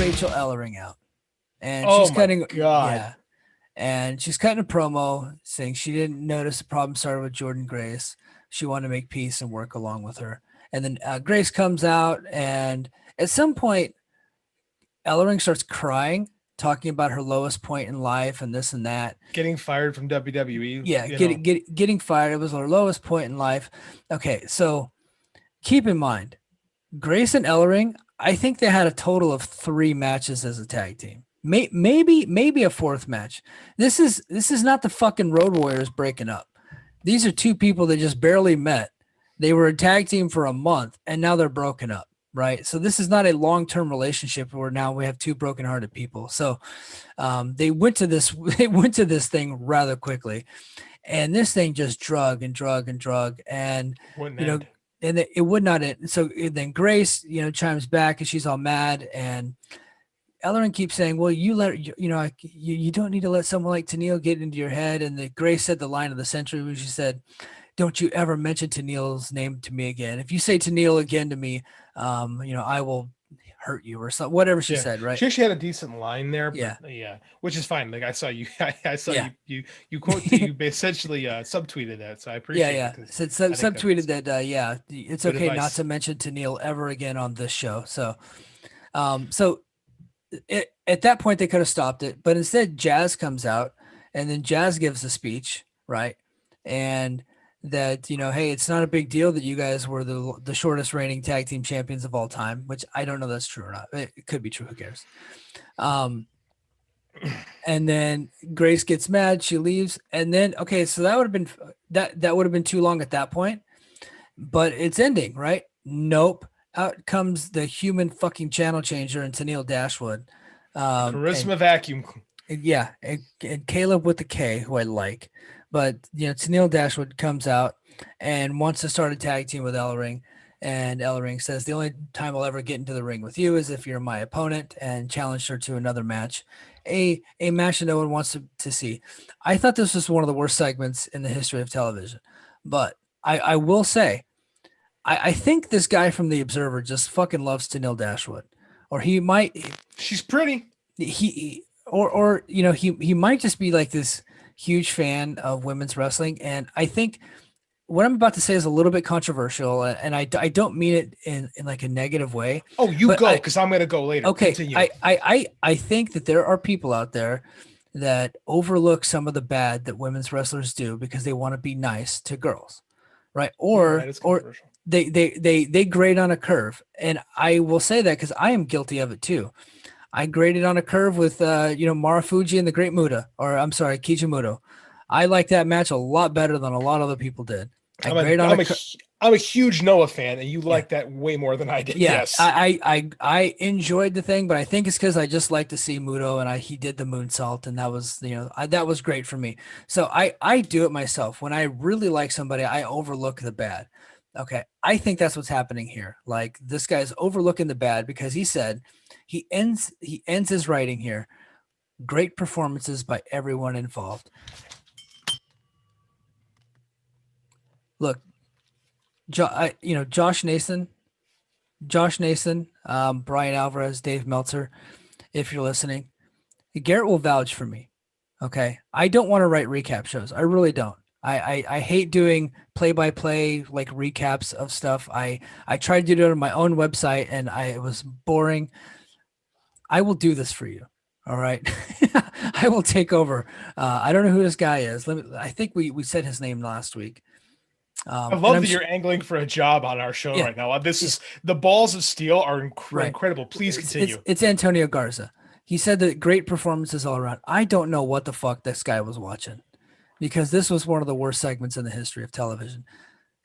Rachel Ellering out, and Oh she's my cutting. God. Yeah, and she's cutting a promo saying she didn't notice the problem started with Jordynne Grace. She wanted to make peace and work along with her. And then Grace comes out, and at some point, Ellering starts crying, talking about her lowest point in life and this and that. Getting fired from WWE, Yeah, getting fired. It was her lowest point in life. Okay, so keep in mind, Grace and Ellering, I think they had a total of 3 matches as a tag team. Maybe a 4th match. This is not the fucking Road Warriors breaking up. These are 2 people that just barely met. They were a tag team for a month, and now they're broken up, right? So this is not a long-term relationship where now we have 2 broken-hearted people. So they went to this they went to this thing rather quickly, and this thing just drug and drug and drug, and wouldn't you know, end. and it would not end. So then Grace, chimes back, and she's all mad, and Ellering keeps saying, "Well, you let you don't need to let someone like Tennille get into your head." And Grace said the line of the century when she said, "Don't you ever mention Tennille's name to me again. If you say Tennille again to me, I will hurt you," or something. Whatever she Yeah, said, right? she actually had a decent line there, but Yeah, yeah, which is fine. Like I saw you, I saw yeah. you quote you essentially subtweeted that, so I Yeah, appreciate it yeah. because Said I think subtweeted that's that. Yeah, it's good okay not advice. to mention Tennille ever again on this show. So at that point they could have stopped it, but instead Jazz comes out, and then Jazz gives a speech, right? And that hey, it's not a big deal that you guys were the shortest reigning tag team champions of all time, which I don't know if that's true or not. It could be true. Who cares? Um, and then Grace gets mad, she leaves, and then okay, so that would have been that would have been too long at that point, but it's ending, right? Nope. Out comes the human fucking channel changer and Tennille Dashwood. The And charisma vacuum. yeah, and Caleb with the K, who I like. But Tennille Dashwood comes out and wants to start a tag team with Ellering. And Ellering says, "The only time I'll ever get into the ring with you is if you're my opponent," and challenged her to another match. A match that no one wants to see. I thought this was one of the worst segments in the history of television. But I will say, I think this guy from The Observer just fucking loves Tennille Dashwood. Or he might She's pretty. he or he might just be like this huge fan of women's wrestling. And I think what I'm about to say is a little bit controversial, and I don't mean it in like a negative way, Oh, you but go because I'm gonna go later. okay, Continue. I think that there are people out there that overlook some of the bad that women's wrestlers do because they want to be nice to girls, right? You're right. It's Or controversial. they grade on a curve, and I will say that because I am guilty of it too. I graded on a curve with Marufuji and the Great Muta, or I'm sorry, Kijimuto. I like that match a lot better than a lot of other people did. I I'm a grade on a I'm a I'm a huge Noah fan, and you yeah. like that way more than I did. Yeah, Yes. I enjoyed the thing, but I think it's because I just like to see Muto, and he did the moonsault, and that was that was great for me. So I do it myself. When I really like somebody, I overlook the bad. Okay, I think that's what's happening here. Like, this guy's overlooking the bad because he said he ends his writing here. Great performances by everyone involved. Look, Josh Nason, Brian Alvarez, Dave Meltzer. If you're listening, Garrett will vouch for me. Okay. I don't want to write recap shows. I really don't. I hate doing play by play like recaps of stuff. I tried to do it on my own website, and it was boring. I will do this for you. All right. I will take over. I don't know who this guy is. I think we said his name last week. I And love that you're angling for a job on our show yeah, right now. This yeah, is the balls of steel are right. incredible. Please continue. It's Antonio Garza. He said that great performances all around. I don't know what the fuck this guy was watching, because this was one of the worst segments in the history of television.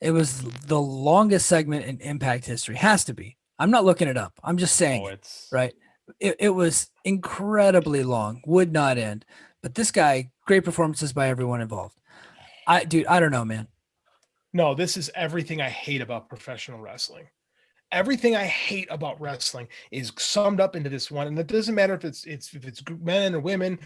It was the longest segment in Impact history. Has to be. I'm not looking it up. I'm just saying Oh, it, it's right? It was incredibly long, would not end. But this guy, great performances by everyone involved. I don't know, man. no, this is everything I hate about professional wrestling. everything I hate about wrestling is summed up into this one. And it doesn't matter if it's men or women,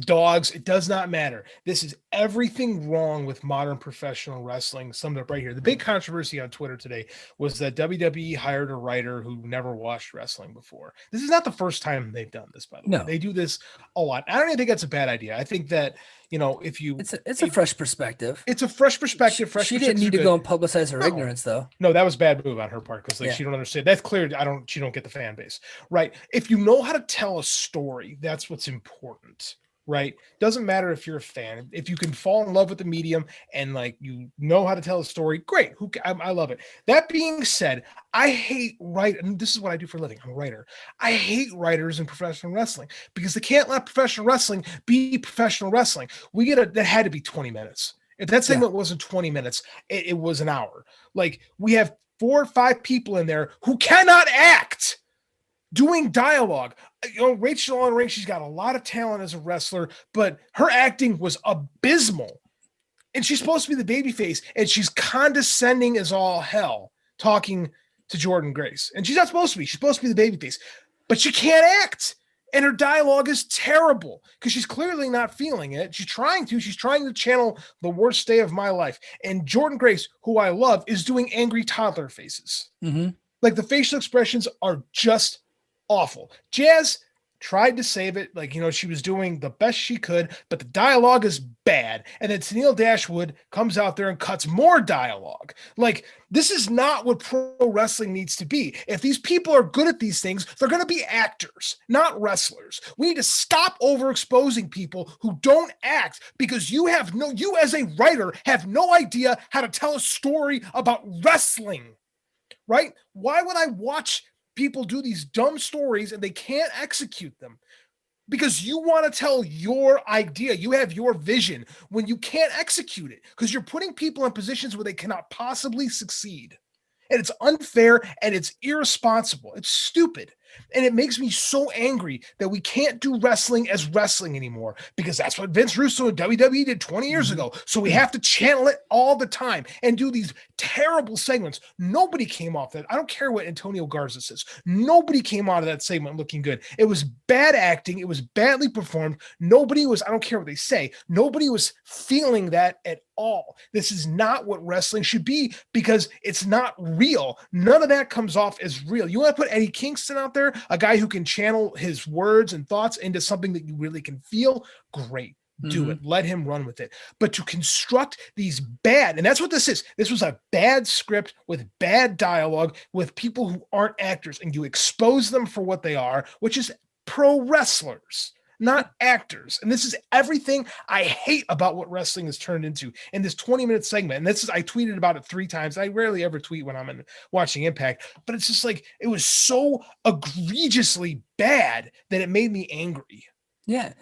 dogs, it does not matter. This is everything wrong with modern professional wrestling summed up right here. The big controversy on Twitter today was that WWE hired a writer who never watched wrestling before. This is not the first time they've done this, by the way. No. They do this a lot. I don't even think that's a bad idea. I think that, if you it's a fresh perspective. It's a fresh perspective. She didn't need to go and publicize her ignorance, though. No, that was a bad move on her part because she don't understand. That's clear. She don't get the fan base, right? If you know how to tell a story, that's what's important, right? Doesn't matter if you're a fan. If you can fall in love with the medium and you know how to tell a story, great. I love it. That being said, I hate and this is what I do for a living. I'm a writer. I hate writers in professional wrestling because they can't let professional wrestling be professional wrestling. That had to be 20 minutes. If that segment wasn't 20 minutes, it was an hour. We have 4 or 5 people in there who cannot act doing dialogue. Rachel Ellering, she's got a lot of talent as a wrestler, but her acting was abysmal. And she's supposed to be the babyface, and she's condescending as all hell talking to Jordynne Grace. And she's not supposed to be. She's supposed to be the babyface, but she can't act. And her dialogue is terrible because she's clearly not feeling it. She's trying to channel the worst day of my life. And Jordynne Grace, who I love, is doing angry toddler faces. Mm-hmm. The facial expressions are just awful. Jazz tried to save it. She was doing the best she could, but the dialogue is bad. And then Tennille Dashwood comes out there and cuts more dialogue. This is not what pro wrestling needs to be. If these people are good at these things, they're going to be actors, not wrestlers. We need to stop overexposing people who don't act because you as a writer have no idea how to tell a story about wrestling, right? Why would I watch people do these dumb stories and they can't execute them? Because you want to tell your idea. You have your vision when you can't execute it because you're putting people in positions where they cannot possibly succeed. And it's unfair and it's irresponsible. It's stupid. And it makes me so angry that we can't do wrestling as wrestling anymore because that's what Vince Russo and WWE did 20 years ago. So we have to channel it all the time and do these terrible segments. Nobody came off that. I don't care what Antonio Garza says. Nobody came out of that segment looking good. It was bad acting. It was badly performed. I don't care what they say. Nobody was feeling that at all. This is not what wrestling should be because it's not real. None of that comes off as real. You want to put Eddie Kingston out there, a guy who can channel his words and thoughts into something that you really can feel, great. Do it. Let him run with it. But to construct these bad, and that's what this is. This was a bad script with bad dialogue with people who aren't actors, and you expose them for what they are, which is pro wrestlers, not actors. And this is everything I hate about what wrestling has turned into in this 20-minute segment. And I tweeted about it 3 times. I rarely ever tweet when I'm watching Impact, but it's just it was so egregiously bad that it made me angry. Yeah.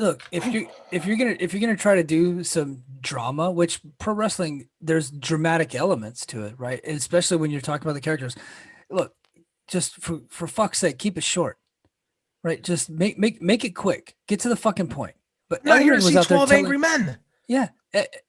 Look, if you're gonna try to do some drama, which pro wrestling, there's dramatic elements to it, right? And especially when you're talking about the characters. Look, just for fuck's sake, keep it short, right? Just make it quick. Get to the fucking point. But Ellering was out there 12 angry men. Yeah,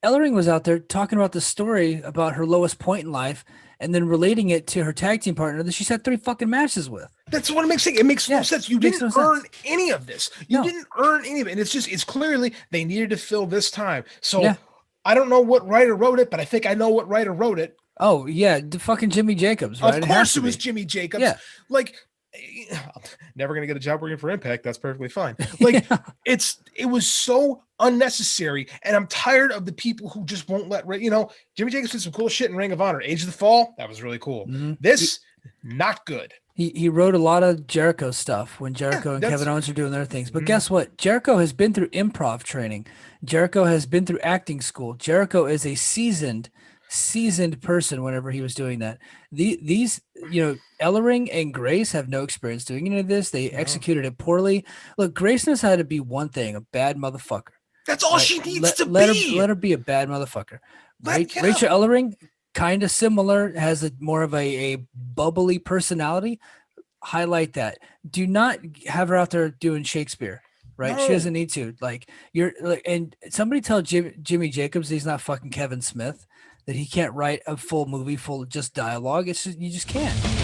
Ellering was out there talking about the story about her lowest point in life, and then relating it to her tag team partner that she's had 3 fucking matches with. That's what it makes. It makes no sense. You didn't earn any of this. You didn't earn any of it. And it's clearly they needed to fill this time. So I don't know what writer wrote it, but I think I know what writer wrote it. Oh, yeah. The fucking Jimmy Jacobs, right? Of course it was Jimmy Jacobs. Yeah. Never going to get a job working for Impact. That's perfectly fine. It was so unnecessary. And I'm tired of the people who just won't let, Jimmy Jacobs did some cool shit in Ring of Honor. Age of the Fall. That was really cool. Mm-hmm. This, not good. He wrote a lot of Jericho stuff when Jericho and Kevin Owens are doing their things. But guess what? Jericho has been through improv training. Jericho has been through acting school. Jericho is a seasoned person whenever he was doing that. These Ellering and Grace have no experience doing any of this. They executed it poorly. Look, Grace knows how to be one thing, a bad motherfucker. That's all she needs to be. Let her be a bad motherfucker. Rachel Ellering, kind of similar, has a more of a bubbly personality. Highlight that. Do not have her out there doing Shakespeare. Right? No. She doesn't need to. And somebody tell Jimmy Jacobs he's not fucking Kevin Smith, that he can't write a full movie full of just dialogue. It's just, you just can't.